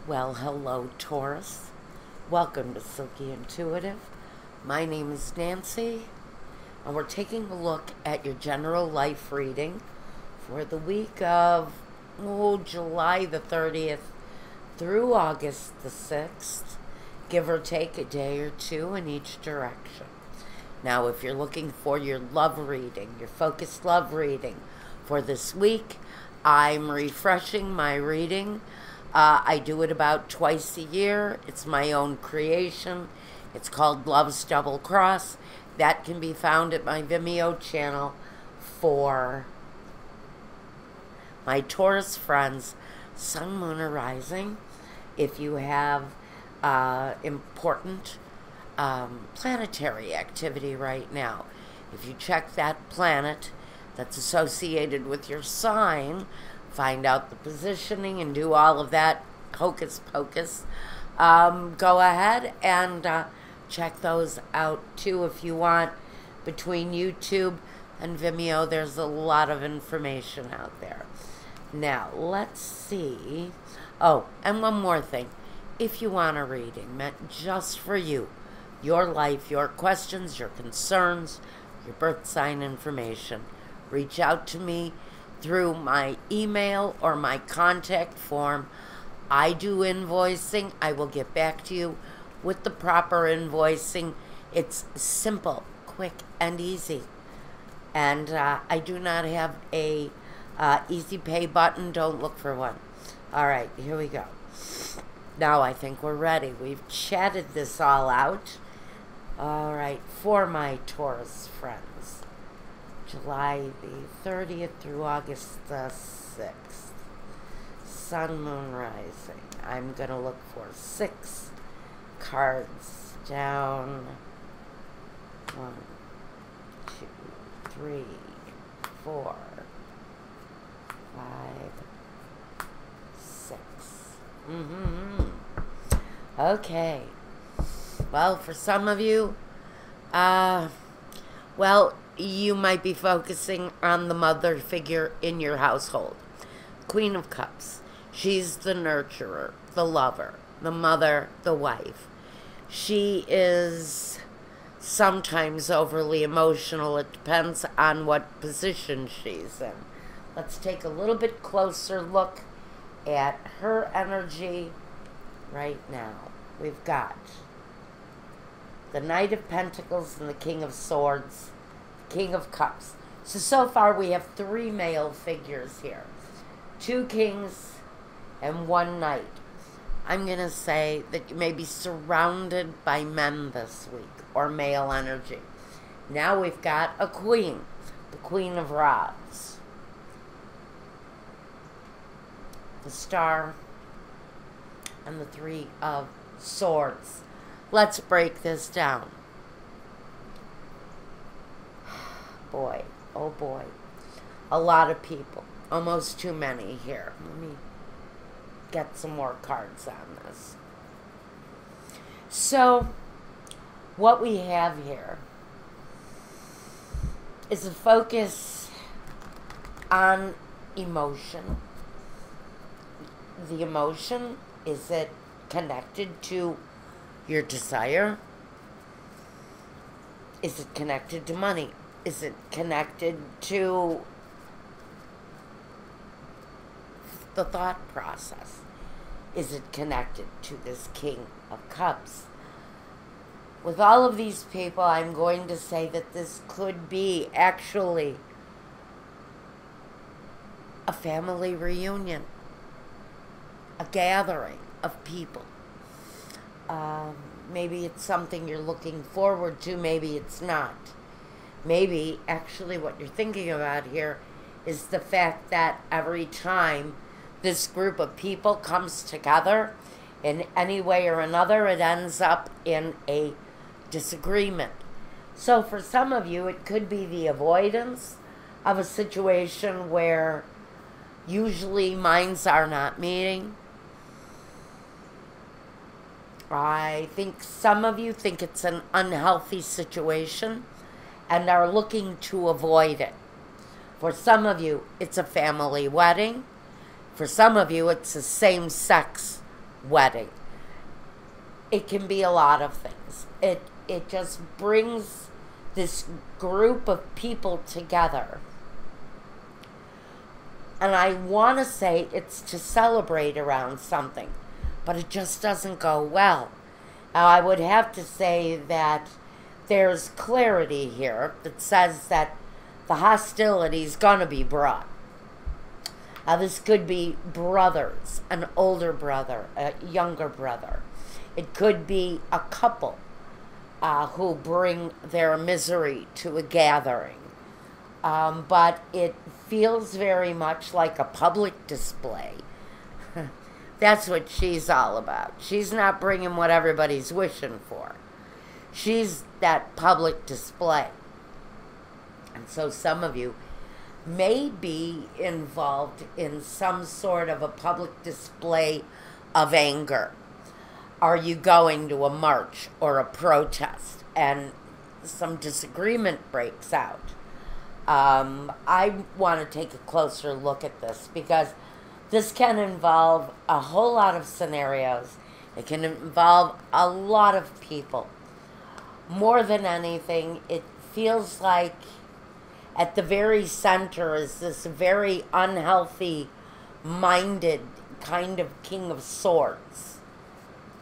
Well, hello, Taurus. Welcome to Silky Intuitive. My name is Nancy, and we're taking a look at your general life reading for the week of July the 30th through August the 6th, give or take a day or two in each direction. Now, if you're looking for your love reading, your focused love reading for this week, I'm refreshing my reading. I do it about twice a year. It's my own creation. It's called Love's Double Cross. That can be found at my Vimeo channel for my Taurus friends, Sun, Moon, or Rising. If you have important planetary activity right now, if you check that planet that's associated with your sign, find out the positioning and do all of that hocus pocus, go ahead and check those out too if you want. Between YouTube and Vimeo, there's a lot of information out there. Now, let's see. Oh, and one more thing. If you want a reading meant just for you, your life, your questions, your concerns, your birth sign information, reach out to me through my email or my contact form. I do invoicing. I will get back to you with the proper invoicing. It's simple, quick, and easy. And I do not have a easy pay button. Don't look for one. All right, here we go. Now I think we're ready. We've chatted this all out. All right, for my Taurus friends, July the 30th through August the 6th. Sun, Moon, Rising. I'm going to look for 6 cards down. 1, 2, 3, 4, 5, 6. Okay. Well, for some of you, you might be focusing on the mother figure in your household. Queen of Cups. She's the nurturer, the lover, the mother, the wife. She is sometimes overly emotional. It depends on what position she's in. Let's take a little bit closer look at her energy right now. We've got the Knight of Pentacles and the King of Swords, King of Cups. So far we have 3 male figures here. 2 kings and 1 knight. I'm going to say that you may be surrounded by men this week, or male energy. Now we've got a queen, the Queen of Rods. The Star and the 3 of Swords. Let's break this down. Boy, oh boy. A lot of people. Almost too many here. Let me get some more cards on this. So, what we have here is a focus on emotion. The emotion, is it connected to your desire? Is it connected to money? Is it connected to the thought process? Is it connected to this King of Cups? With all of these people, I'm going to say that this could be actually a family reunion, a gathering of people. Maybe it's something you're looking forward to, maybe it's not. Maybe actually what you're thinking about here is the fact that every time this group of people comes together in any way or another, it ends up in a disagreement. So for some of you, it could be the avoidance of a situation where usually minds are not meeting. I think some of you think it's an unhealthy situation and are looking to avoid it. For some of you, it's a family wedding. For some of you, it's a same-sex wedding. It can be a lot of things. It just brings this group of people together. And I want to say it's to celebrate around something, but it just doesn't go well. Now, I would have to say that there's clarity here that says that the hostility's going to be brought. Now, this could be brothers, an older brother, a younger brother. It could be a couple who bring their misery to a gathering. But it feels very much like a public display. That's what she's all about. She's not bringing what everybody's wishing for. She's that public display. And so some of you may be involved in some sort of a public display of anger. Are you going to a march or a protest and some disagreement breaks out? I want to take a closer look at this because this can involve a whole lot of scenarios. It can involve a lot of people. More than anything, it feels like at the very center is this very unhealthy minded kind of King of Swords.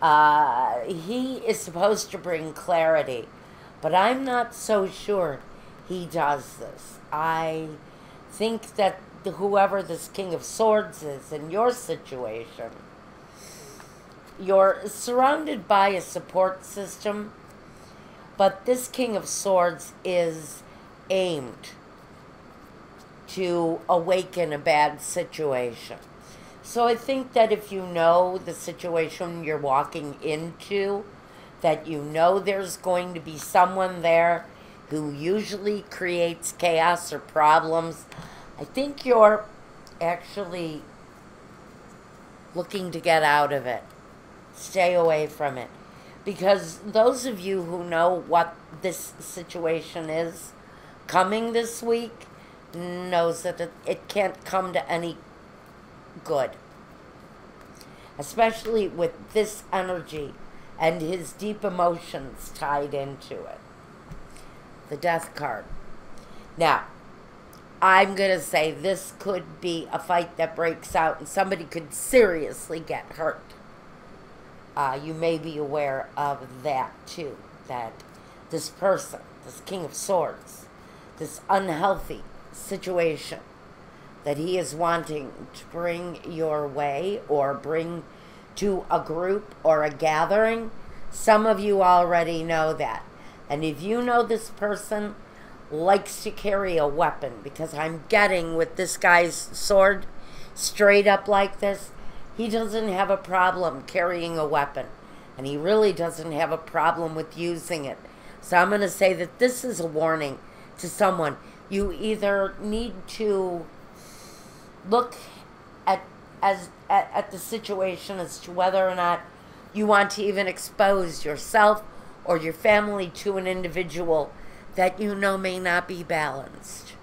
He is supposed to bring clarity, but I'm not so sure he does this. I think that whoever this King of Swords is in your situation, you're surrounded by a support system, but this King of Swords is aimed to awaken a bad situation. So I think that if you know the situation you're walking into, that you know there's going to be someone there who usually creates chaos or problems, I think you're actually looking to get out of it. Stay away from it. Because those of you who know what this situation is coming this week knows that it can't come to any good. Especially with this energy and his deep emotions tied into it. The Death card. Now, I'm going to say this could be a fight that breaks out and somebody could seriously get hurt. You may be aware of that too. That this person, this King of Swords, this unhealthy situation that he is wanting to bring your way or bring to a group or a gathering, some of you already know that. And if you know this person likes to carry a weapon, because I'm getting with this guy's sword straight up like this, he doesn't have a problem carrying a weapon. And he really doesn't have a problem with using it. So I'm going to say that this is a warning to someone. You either need to look at the situation as to whether or not you want to even expose yourself or your family to an individual that you know may not be balanced.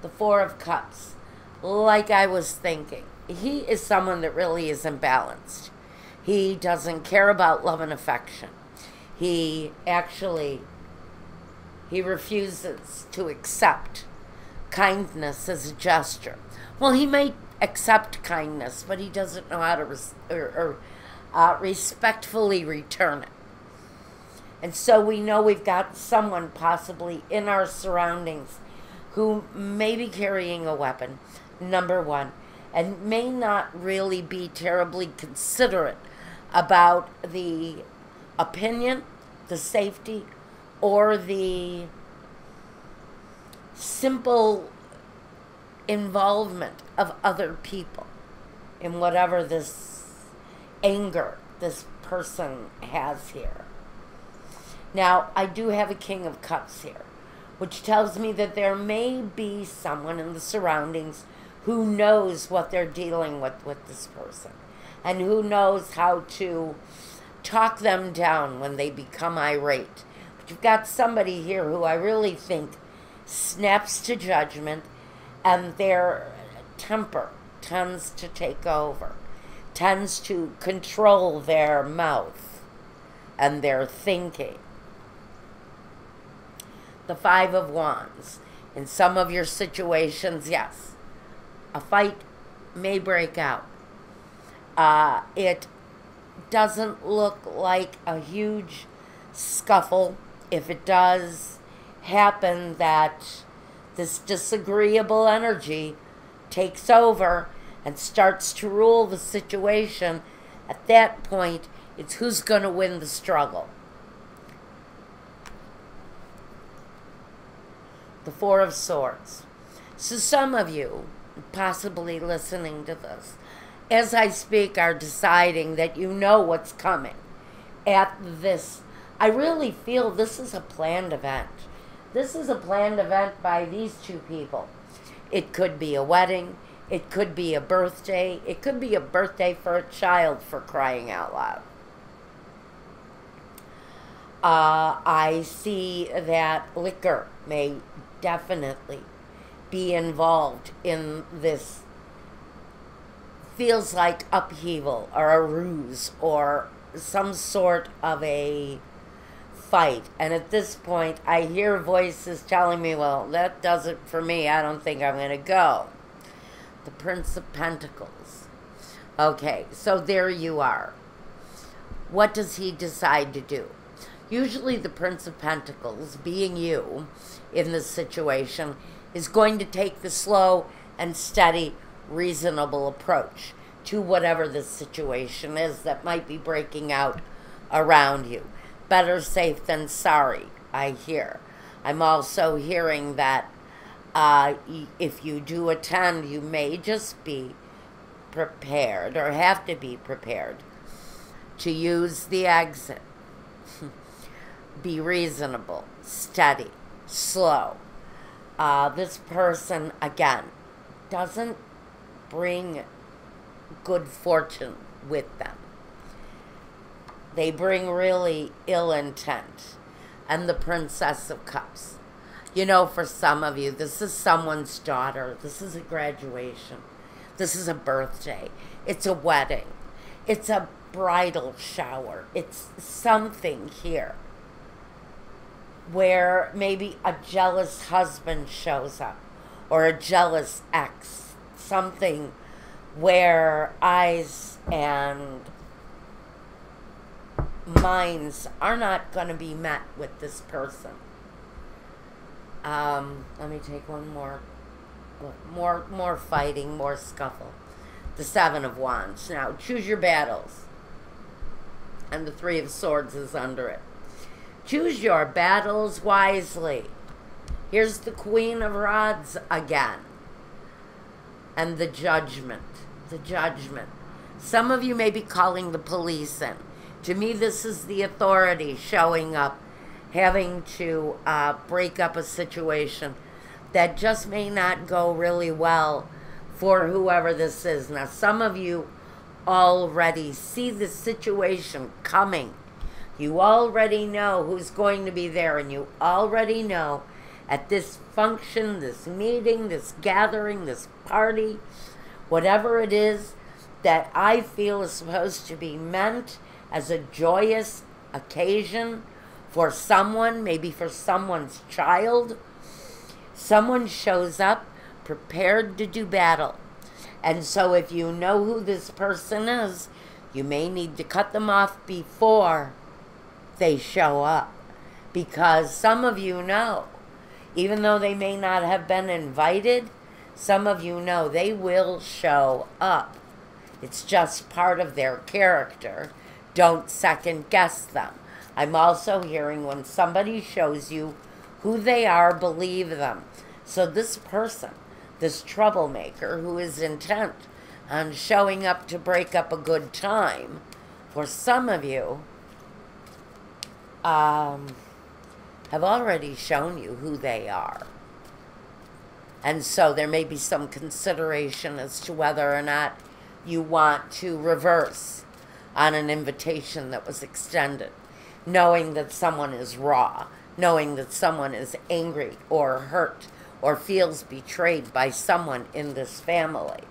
The Four of Cups. Like I was thinking, he is someone that really isn't balanced. He doesn't care about love and affection. He refuses to accept kindness as a gesture. Well, he may accept kindness, but he doesn't know how to respectfully return it. And so we know we've got someone possibly in our surroundings who may be carrying a weapon, number one, and may not really be terribly considerate about the opinion, the safety, or the simple involvement of other people in whatever this anger this person has here. Now, I do have a King of Cups here, which tells me that there may be someone in the surroundings who knows what they're dealing with this person, and who knows how to talk them down when they become irate. But you've got somebody here who I really think snaps to judgment, and their temper tends to take over. tends to control their mouth and their thinking. The Five of Wands. In some of your situations, yes, a fight may break out. It doesn't look like a huge scuffle. If it does happen that this disagreeable energy takes over and starts to rule the situation, at that point, it's who's going to win the struggle. The Four of Swords. So some of you, possibly listening to this, as I speak, are deciding that you know what's coming at this. I really feel this is a planned event. This is a planned event by these two people. It could be a wedding. It could be a birthday. It could be a birthday for a child, for crying out loud. I see that liquor may definitely be involved in this. Feels like upheaval or a ruse or some sort of a fight. And at this point, I hear voices telling me, well, that does it for me. I don't think I'm going to go. The Prince of Pentacles. Okay, so there you are. What does he decide to do? Usually the Prince of Pentacles, being you in this situation, is going to take the slow and steady, reasonable approach to whatever the situation is that might be breaking out around you. Better safe than sorry, I hear. I'm also hearing that if you do attend, you may just be prepared or have to be prepared to use the exit. Be reasonable, steady, slow. This person, again, doesn't bring good fortune with them. They bring really ill intent. And the Princess of Cups. You know, for some of you, this is someone's daughter. This is a graduation. This is a birthday. It's a wedding. It's a bridal shower. It's something here where maybe a jealous husband shows up or a jealous ex. Something where eyes and minds are not going to be met with this person. Let me take one more. More fighting, more scuffle. The Seven of Wands. Now, choose your battles. And the Three of Swords is under it. Choose your battles wisely. Here's the Queen of Rods again. And the Judgment. The Judgment. Some of you may be calling the police in. To me, this is the authority showing up, having to break up a situation that just may not go really well for whoever this is. Now, some of you already see the situation coming. You already know who's going to be there, and you already know at this function, this meeting, this gathering, this party, whatever it is that I feel is supposed to be meant as a joyous occasion for someone, maybe for someone's child. Someone shows up prepared to do battle. And so if you know who this person is, you may need to cut them off before they show up. Because some of you know, even though they may not have been invited, some of you know they will show up. It's just part of their character. Don't second guess them. I'm also hearing when somebody shows you who they are, believe them. So this person, this troublemaker who is intent on showing up to break up a good time, for some of you, have already shown you who they are. And so there may be some consideration as to whether or not you want to reverse on an invitation that was extended, knowing that someone is raw, knowing that someone is angry or hurt or feels betrayed by someone in this family.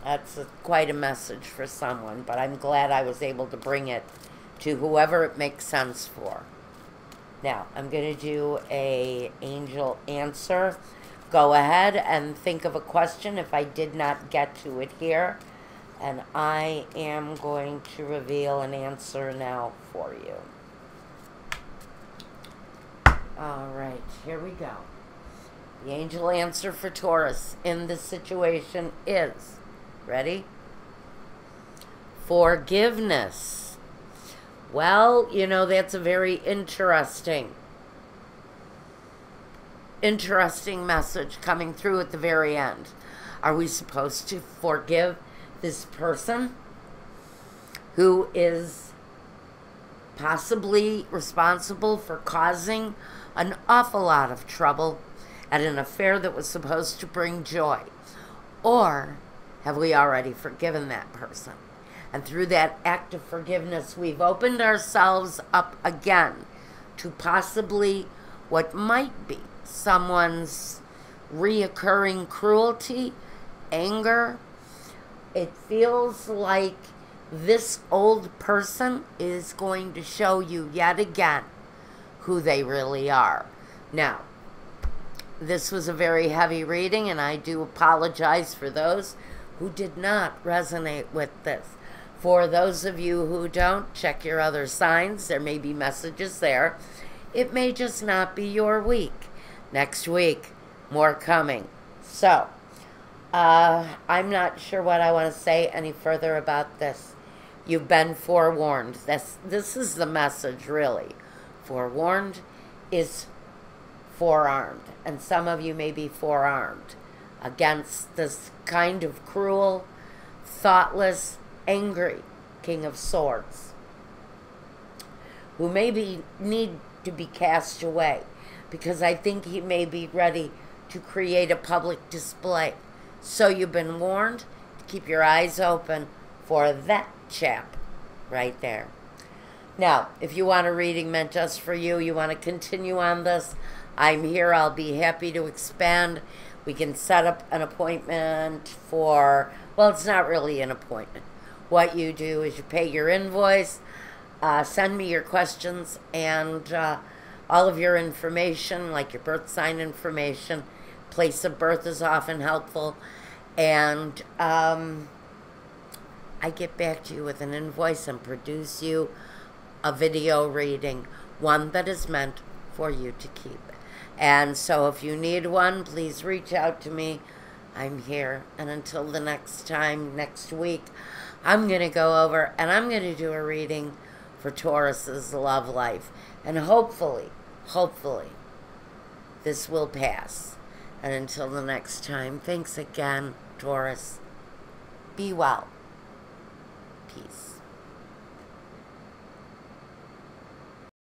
That's quite a message for someone, but I'm glad I was able to bring it to whoever it makes sense for. Now, I'm going to do a angel answer. Go ahead and think of a question if I did not get to it here. And I am going to reveal an answer now for you. All right, here we go. The angel answer for Taurus in this situation is, ready? Forgiveness. Well, you know, that's a very interesting message coming through at the very end. Are we supposed to forgive this person who is possibly responsible for causing an awful lot of trouble at an affair that was supposed to bring joy? Or have we already forgiven that person? And through that act of forgiveness, we've opened ourselves up again to possibly what might be someone's reoccurring cruelty, anger. It feels like this old person is going to show you yet again who they really are. Now, this was a very heavy reading, and I do apologize for those who did not resonate with this. For those of you who don't, check your other signs. There may be messages there. It may just not be your week. Next week, more coming. So, I'm not sure what I want to say any further about this. You've been forewarned. This is the message, really. Forewarned is forearmed. And some of you may be forearmed against this kind of cruel, thoughtless, angry King of Swords, who maybe need to be cast away, because I think he may be ready to create a public display. So you've been warned to keep your eyes open for that chap right there. Now, if you want a reading meant just for you, you want to continue on this, I'm here. I'll be happy to expand. We can set up an appointment for, well, it's not really an appointment. What you do is you pay your invoice, send me your questions, and all of your information, like your birth sign information. Place of birth is often helpful. And I get back to you with an invoice and produce you a video reading, one that is meant for you to keep. And so if you need one, please reach out to me. I'm here. And until the next time, next week, I'm going to go over and I'm going to do a reading for Taurus's love life. And hopefully, this will pass. And until the next time, thanks again, Taurus. Be well. Peace.